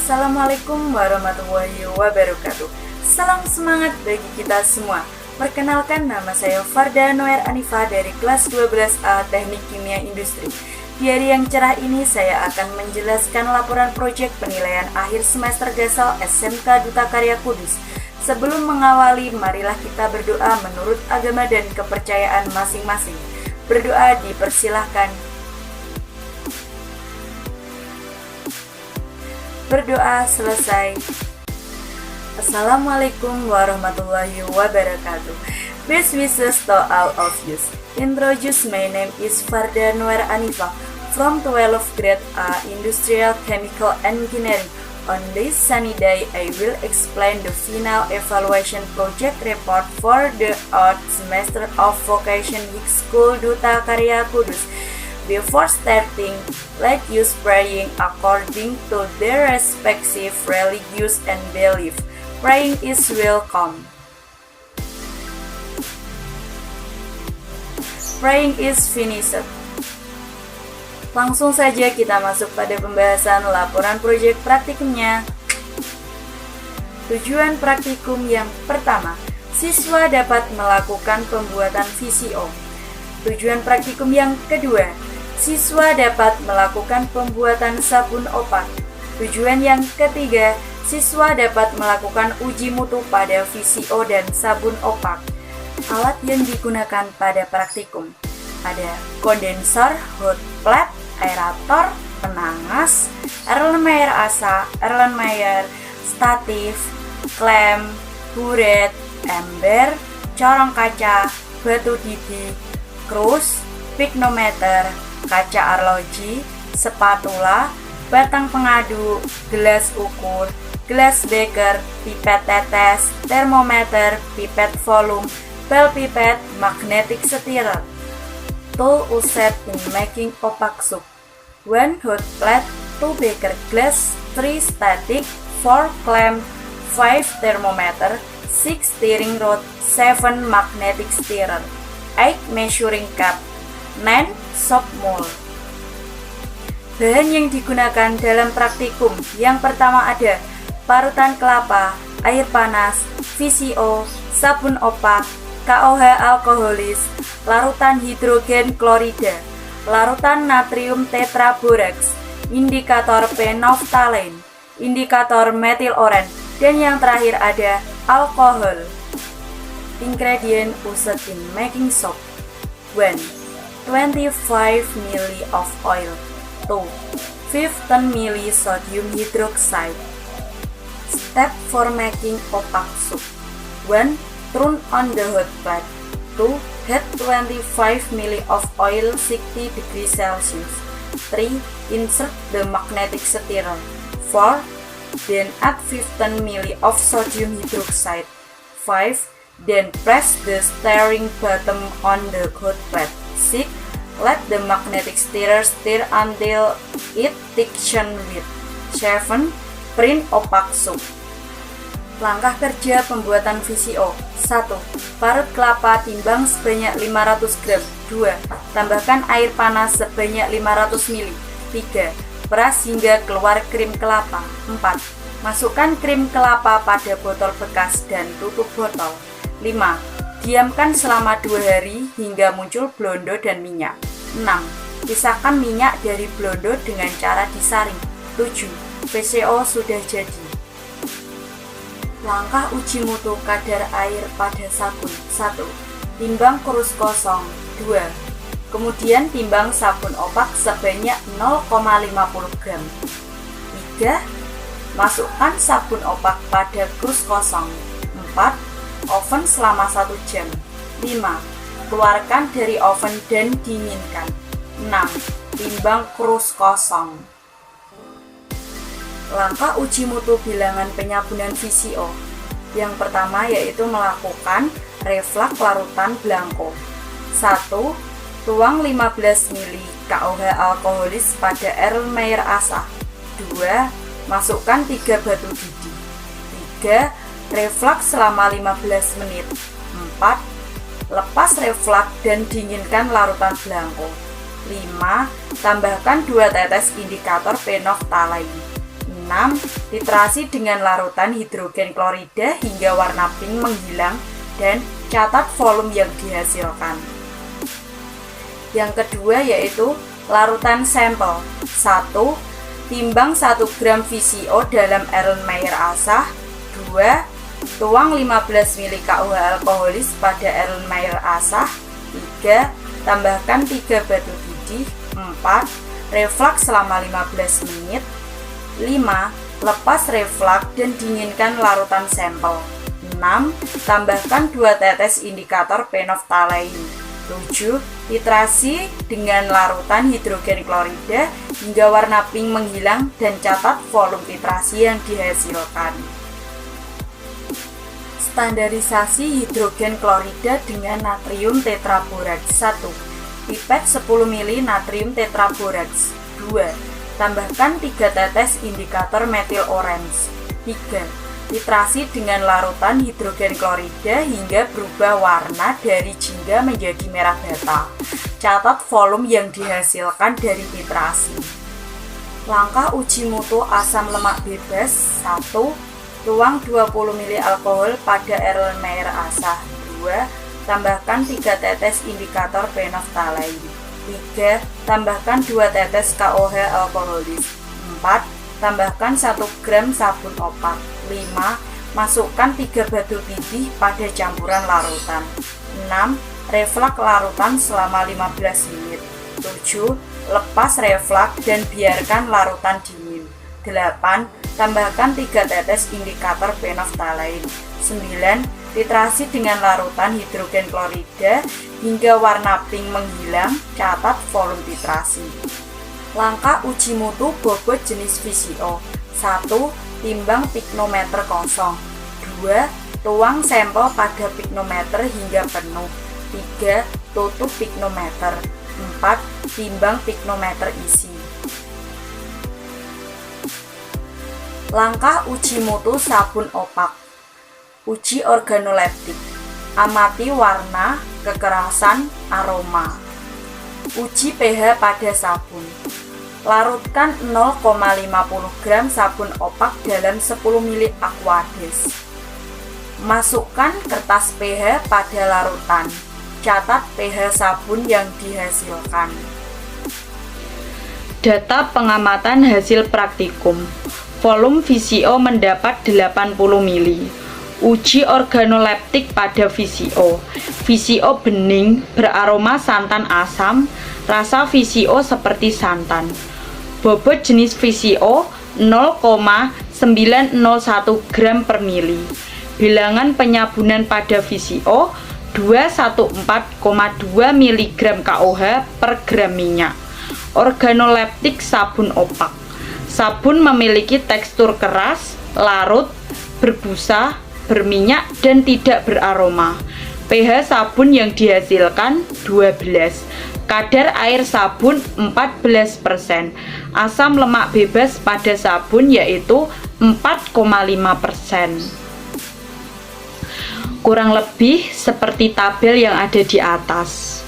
Assalamualaikum warahmatullahi wabarakatuh. Salam semangat bagi kita semua. Perkenalkan, nama saya Farda Noer Anifa dari kelas 12A Teknik Kimia Industri. Di hari yang cerah ini saya akan menjelaskan laporan proyek penilaian akhir semester Gasal SMK Duta Karya Kudus. Sebelum mengawali, marilah kita berdoa menurut agama dan kepercayaan masing-masing. Berdoa dipersilahkan. Berdoa selesai. Assalamualaikum warahmatullahi wabarakatuh. Best wishes to all of you. Introduce, my name is Farda Noer Anifa from 12th grade A Industrial Chemical Engineering. On this sunny day, I will explain the final evaluation project report for the 8th semester of Vocation High School Duta Karya Kudus. Before starting, let us praying according to their respective religious and belief. Praying is welcome. Praying is finished. Langsung saja kita masuk pada pembahasan laporan proyek praktikumnya. Tujuan praktikum yang pertama, siswa dapat melakukan pembuatan VCO. Tujuan praktikum yang kedua, siswa dapat melakukan pembuatan sabun opak. Tujuan yang ketiga, siswa dapat melakukan uji mutu pada VCO dan sabun opak. Alat yang digunakan pada praktikum ada kondensor, hot plate, aerator, penangas, Erlenmeyer asa, Erlenmeyer, statif, klem, buret, ember, corong kaca, batu didi, krus, pignometer, kaca arloji, spatula, batang pengadu, gelas ukur, gelas beker, pipet tetes, termometer, pipet volume, bel pipet, magnetic stirrer. Tool used in making opak soup. 1 hot plate, 2 beker glass, 3 static, 4 clamp, 5 thermometer, 6 stirring rod, 7 magnetic stirrer, 8 measuring cup, 9 soap mold. Bahan yang digunakan dalam praktikum yang pertama ada parutan kelapa, air panas, VCO, sabun opak, KOH alkoholis, larutan hidrogen klorida, larutan natrium tetraboraks, indikator phenolphthalein, indikator metil oren, dan yang terakhir ada alkohol. Ingredient used in making soap. 1. 25 ml of oil. 2. 15 ml sodium hydroxide. Step for making opak soup. 1. Turn on the hot plate. 2. Heat 25 ml of oil 60 degrees Celsius. 3. Insert the magnetic stirrer. 4. Then add 15 ml of sodium hydroxide. 5. Then press the stirring button on the hot plate. 6. Let the magnetic stirrer stir until it thickens with. 7. Print opak soup. Langkah kerja pembuatan VCO. 1. Parut kelapa timbang sebanyak 500 gram. 2. Tambahkan air panas sebanyak 500 ml. 3. Peras hingga keluar krim kelapa. 4. Masukkan krim kelapa pada botol bekas dan tutup botol. 5. Diamkan selama 2 hari hingga muncul blondo dan minyak. 6. Pisahkan minyak dari blondo dengan cara disaring. 7. VCO sudah jadi. Langkah uji mutu kadar air pada sabun. 1. Timbang krus kosong. 2. Kemudian timbang sabun opak sebanyak 0,50 gram. 3. Masukkan sabun opak pada krus kosong. 4. Oven selama 1 jam. 5. Keluarkan dari oven dan dinginkan. 6. Timbang krus kosong. Langkah uji mutu bilangan penyabunan VCO. Yang pertama yaitu melakukan reflux larutan blanko. 1. Tuang 15 ml KOH alkoholis pada Erlenmeyer asa. 2. Masukkan 3 batu didi. 3. Reflux selama 15 menit. 4. Lepas reflux dan dinginkan larutan blanko. 5. Tambahkan 2 tetes indikator phenolphthalein. 6. 6. Titrasi dengan larutan hidrogen klorida hingga warna pink menghilang dan catat volume yang dihasilkan. Yang kedua yaitu larutan sampel. 1. Timbang 1 gram VCO dalam Erlenmeyer asah. 2. Tuang 15 ml KUH alkoholis pada Erlenmeyer asah. 3. Tambahkan 3 batu didih. 4. Reflux selama 15 menit. 5. Lepas reflux dan dinginkan larutan sampel. 6. Tambahkan 2 tetes indikator phenolphthalein. 7. Titrasi dengan larutan hidrogen klorida hingga warna pink menghilang dan catat volume titrasi yang dihasilkan. Standarisasi hidrogen klorida dengan natrium tetraborats. 1. Pipet 10 ml natrium tetraborats. 2. Tambahkan 3 tetes indikator metil orange. 3. Titrasi dengan larutan hidrogen klorida hingga berubah warna dari jingga menjadi merah bata. Catat volume yang dihasilkan dari titrasi. Langkah uji mutu asam lemak bebas. 1. Tuang 20 ml alkohol pada Erlenmeyer asah. 2. Tambahkan 3 tetes indikator phenolphthalein. 3. Tambahkan 2 tetes KOH alkoholis. 4. Tambahkan 1 gram sabun opak. 5. Masukkan 3 batu didih pada campuran larutan. 6. Reflux larutan selama 15 menit. 7. Lepas reflux dan biarkan larutan dingin. 8. Tambahkan 3 tetes indikator phenolphthalein. 9. Titrasi dengan larutan hidrogen klorida hingga warna pink menghilang. Catat volume titrasi. Langkah uji mutu bobot jenis VCO. 1. Timbang piknometer kosong. 2. Tuang sampel pada piknometer hingga penuh. 3. Tutup piknometer. 4. Timbang piknometer isi. Langkah uji mutu sabun opak. Uji organoleptik. Amati warna, kekerasan, aroma. Uji pH pada sabun. Larutkan 0,50 gram sabun opak dalam 10 ml Aquades. Masukkan kertas pH pada larutan. Catat pH sabun yang dihasilkan. Data pengamatan hasil praktikum. Volume VCO mendapat 80 ml. Uji organoleptik pada VCO. VCO bening, beraroma santan asam, rasa VCO seperti santan. Bobot jenis VCO 0,901 gram per mili. Bilangan penyabunan pada VCO 214,2 mg KOH per gram minyak. Organoleptik sabun opak. Sabun memiliki tekstur keras, larut, berbusa, berminyak, dan tidak beraroma. pH sabun yang dihasilkan 12. Kadar air sabun 14%. Asam lemak bebas pada sabun yaitu 4,5%. Kurang lebih seperti tabel yang ada di atas.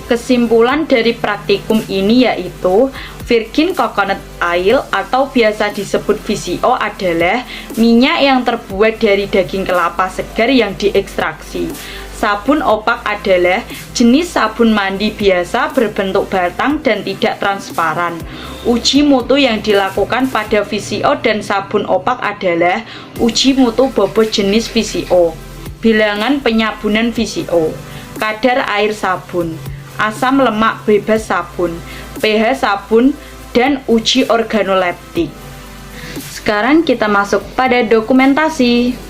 Kesimpulan dari praktikum ini yaitu virgin coconut oil atau biasa disebut VCO adalah minyak yang terbuat dari daging kelapa segar yang diekstraksi. Sabun opak adalah jenis sabun mandi biasa berbentuk batang dan tidak transparan. Uji mutu yang dilakukan pada VCO dan sabun opak adalah uji mutu bobot jenis VCO, bilangan penyabunan VCO, kadar air sabun, asam lemak bebas sabun, pH sabun, dan uji organoleptik. Sekarang kita masuk pada dokumentasi.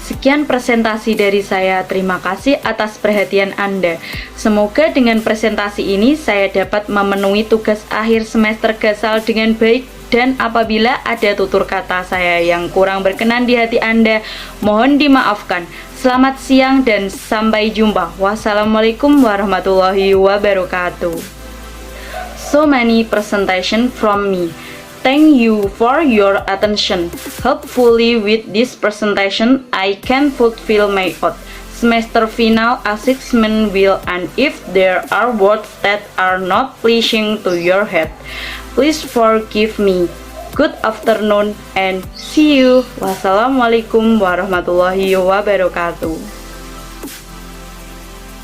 Sekian presentasi dari saya. Terima kasih atas perhatian Anda. Semoga dengan presentasi ini saya dapat memenuhi tugas akhir semester Gasal dengan baik. Dan apabila ada tutur kata saya yang kurang berkenan di hati Anda, mohon dimaafkan. Selamat siang dan sampai jumpa. Wassalamualaikum warahmatullahi wabarakatuh. So many presentation from me. Thank you for your attention. Hopefully with this presentation, I can fulfill my oath. Semester final assessment will, and if there are words that are not pleasing to your head, please forgive me. Good afternoon and see you. Wassalamualaikum warahmatullahi wabarakatuh.